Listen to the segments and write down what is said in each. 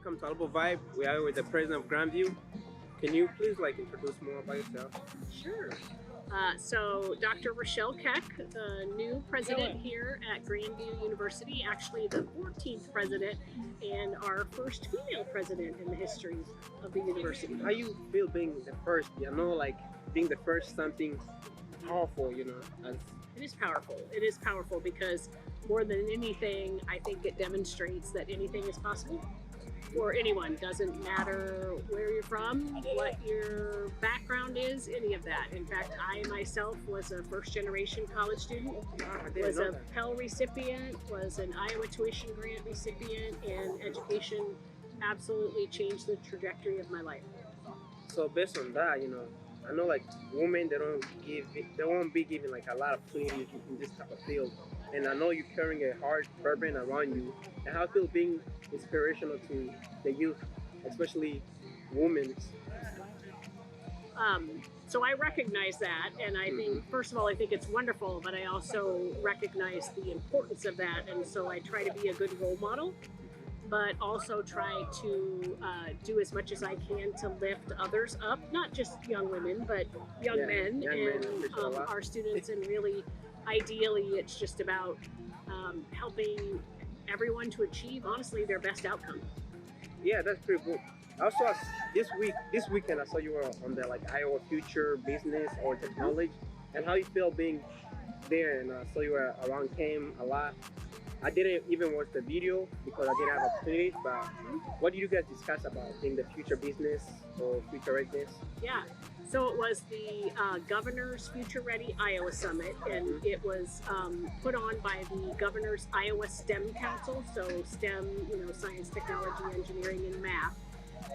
Welcome to Alobo Vibe. We are with the president of Grandview. Can you please introduce more about yourself? Sure. So Dr. Rochelle Keck, the new president here at Grandview University, actually the 14th president and our first female president in the history of the university. How you feel being the first? Being the first something powerful, It is powerful. It is powerful because more than anything, I think it demonstrates that anything is possible for anyone. Doesn't matter where you're from, what your background is, any of that. In fact, I myself was a first-generation college student, was a Pell recipient, was an Iowa tuition grant recipient, and education absolutely changed the trajectory of my life. So based on that, I know women, they won't be given a lot of opportunities in this type of field. And I know you're carrying a hard burden around you. And how it feels being inspirational to the youth, especially women. So I recognize that, and I think, first of all, I think it's wonderful, but I also recognize the importance of that, and so I try to be a good role model, but also try to do as much as I can to lift others up, not just young women, but young men and our students, and really, ideally, it's just about helping everyone to achieve, honestly, their best outcome. Yeah, that's pretty cool. Also, this weekend, I saw you were on the Iowa Future Business or Technology, and how you feel being there. And I saw you were around came a lot. I didn't even watch the video because I didn't have opportunities. But what did you guys discuss about in the future business or future readiness? Yeah. So it was the Governor's Future Ready Iowa Summit, and it was put on by the Governor's Iowa STEM Council, so STEM, science, technology, engineering, and math.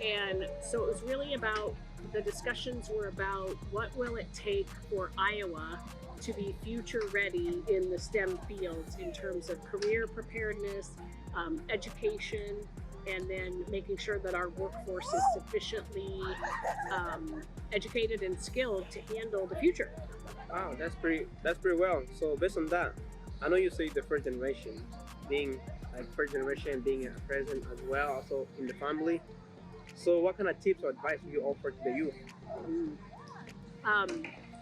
And so it was really about, the discussions were about what will it take for Iowa to be future ready in the STEM fields in terms of career preparedness, education, and then making sure that our workforce is sufficiently educated and skilled to handle the future. Wow, that's pretty well. So based on that, I know you say the first generation, being being a president as well, also in the family. So what kind of tips or advice do you offer to the youth?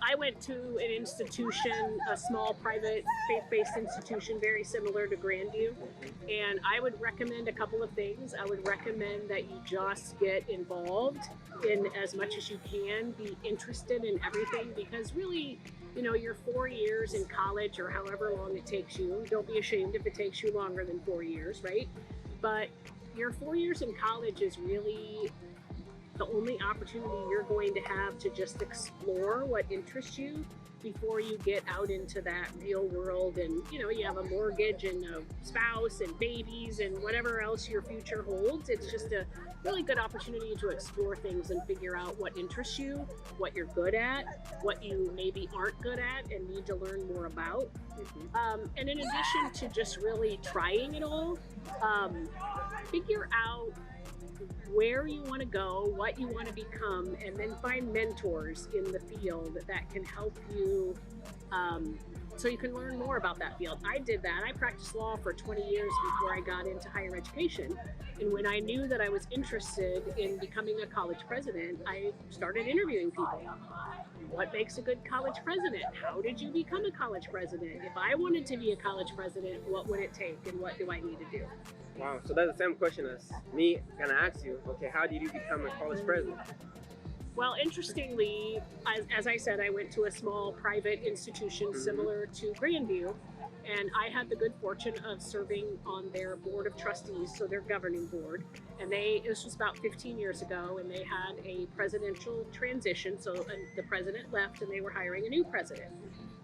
I went to an institution, a small private faith-based institution very similar to Grandview, and I would recommend a couple of things. I would recommend that you just get involved in as much as you can, be interested in everything, because really, your 4 years in college or however long it takes you, don't be ashamed if it takes you longer than 4 years, right? But your 4 years in college is really the only opportunity you're going to have to just explore what interests you before you get out into that real world, and you have a mortgage and a spouse and babies and whatever else your future holds. It's just a really good opportunity to explore things and figure out what interests you, what you're good at, what you maybe aren't good at and need to learn more about. And in addition to just really trying it all, figure out where you want to go, what you want to become, and then find mentors in the field that can help you so you can learn more about that field. I did that. I practiced law for 20 years before I got into higher education. And when I knew that I was interested in becoming a college president, I started interviewing people. What makes a good college president? How did you become a college president? If I wanted to be a college president, what would it take and what do I need to do? Wow, so that's the same question as me gonna ask you. Okay, how did you become a college president? Well, interestingly, as I said, I went to a small private institution similar to Grandview, and I had the good fortune of serving on their board of trustees, so their governing board. And this was about 15 years ago, and they had a presidential transition, so the president left and they were hiring a new president.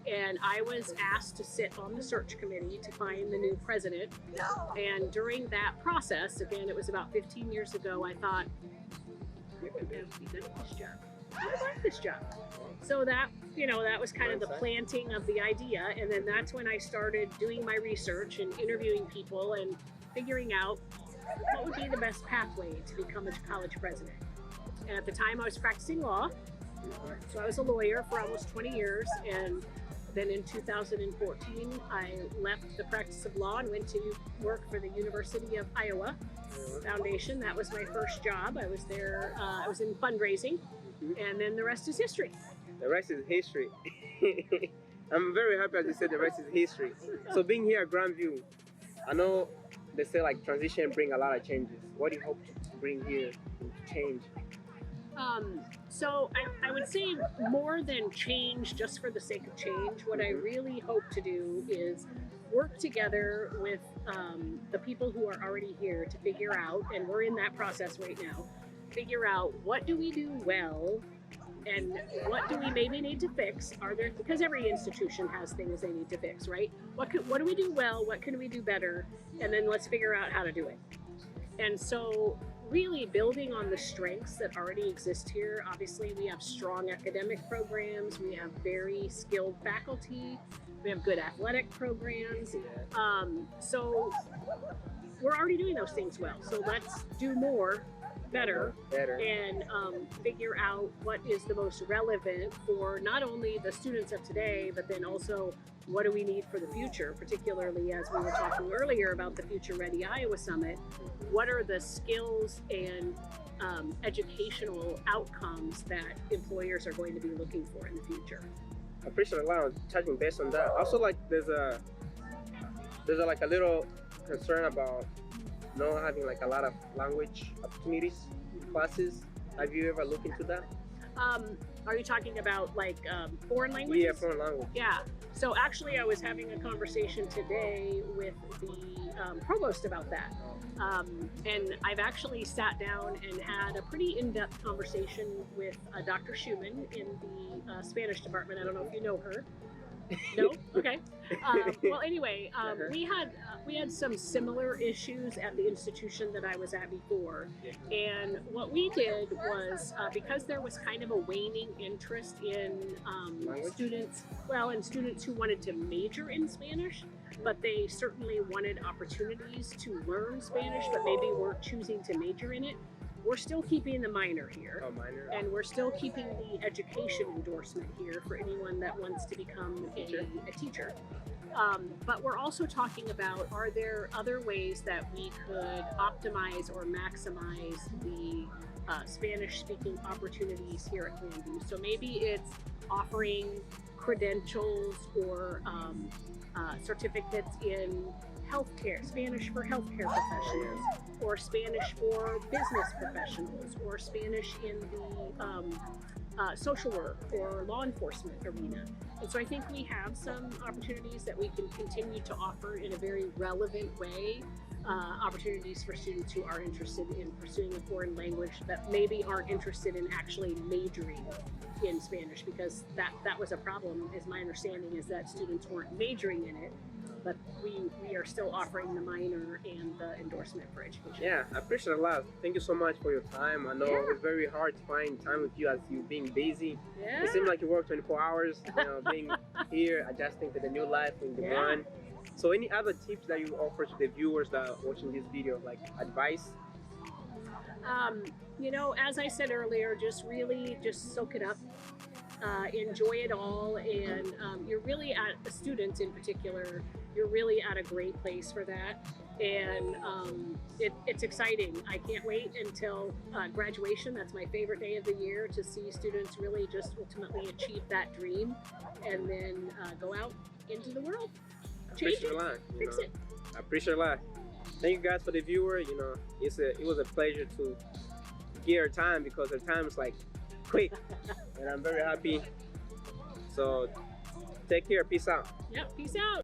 And I was asked to sit on the search committee to find the new president. And during that process, again, it was about 15 years ago, I thought, you're going to be good at this job. I like this job. So that was kind of the planting of the idea. And then that's when I started doing my research and interviewing people and figuring out what would be the best pathway to become a college president. And at the time I was practicing law. So I was a lawyer for almost 20 years. And then in 2014, I left the practice of law and went to work for the University of Iowa Foundation. That was my first job. I was there. I was in fundraising, and then the rest is history. The rest is history. I'm very happy as you said the rest is history. So being here at Grandview, I know they say like transition bring a lot of changes. What do you hope to bring here to change? So I would say more than change just for the sake of change, what I really hope to do is work together with the people who are already here to figure out, and we're in that process right now, figure out what do we do well and what do we maybe need to fix. Are there, because every institution has things they need to fix, right? What do we do well? What can we do better? And then let's figure out how to do it. And so really building on the strengths that already exist here. Obviously, we have strong academic programs. We have very skilled faculty. We have good athletic programs. So we're already doing those things well. So let's do more, better. And figure out what is the most relevant for not only the students of today, but then also what do we need for the future, particularly as we were talking earlier about the Future Ready Iowa Summit. What are the skills and educational outcomes that employers are going to be looking for in the future? I appreciate a lot of touching base on that. Also, like there's a like a little concern about not having like a lot of language opportunities classes. Have you ever looked into that? Are you talking about like foreign languages? Yeah, foreign language. Yeah. So actually, I was having a conversation today with the provost about that. And I've actually sat down and had a pretty in-depth conversation with Dr. Schumann in the Spanish department. I don't know if you know her. No? Okay. Well, anyway, we had some similar issues at the institution that I was at before. And what we did was, because there was kind of a waning interest in students who wanted to major in Spanish, but they certainly wanted opportunities to learn Spanish, but maybe weren't choosing to major in it. We're still keeping the minor here, and we're still keeping the education endorsement here for anyone that wants to become a teacher. But we're also talking about, are there other ways that we could optimize or maximize the Spanish-speaking opportunities here at Grandview? So maybe it's offering credentials or certificates in healthcare, Spanish for healthcare professionals, or Spanish for business professionals, or Spanish in the social work or law enforcement arena. And so I think we have some opportunities that we can continue to offer in a very relevant way, opportunities for students who are interested in pursuing a foreign language that maybe aren't interested in actually majoring in Spanish, because that was a problem, is my understanding, is that students weren't majoring in it, but we are still offering the minor and the endorsement for education. Yeah, I appreciate it a lot. Thank you so much for your time. I know it's very hard to find time with you as you being busy. Yeah. It seems like you work 24 hours, being here, adjusting to the new life in the run. So any other tips that you offer to the viewers that are watching this video, like advice? As I said earlier, just soak it up. Enjoy it all, and you're really at the students in particular, you're really at a great place for that, and it's exciting. I can't wait until graduation. That's my favorite day of the year, to see students really just ultimately achieve that dream and then go out into the world, change it, fix it. I appreciate a lot. Thank you guys for the viewer. It was a pleasure to give our time, because our time is like quick, and I'm very happy. So take care. Peace out. Yep. Peace out.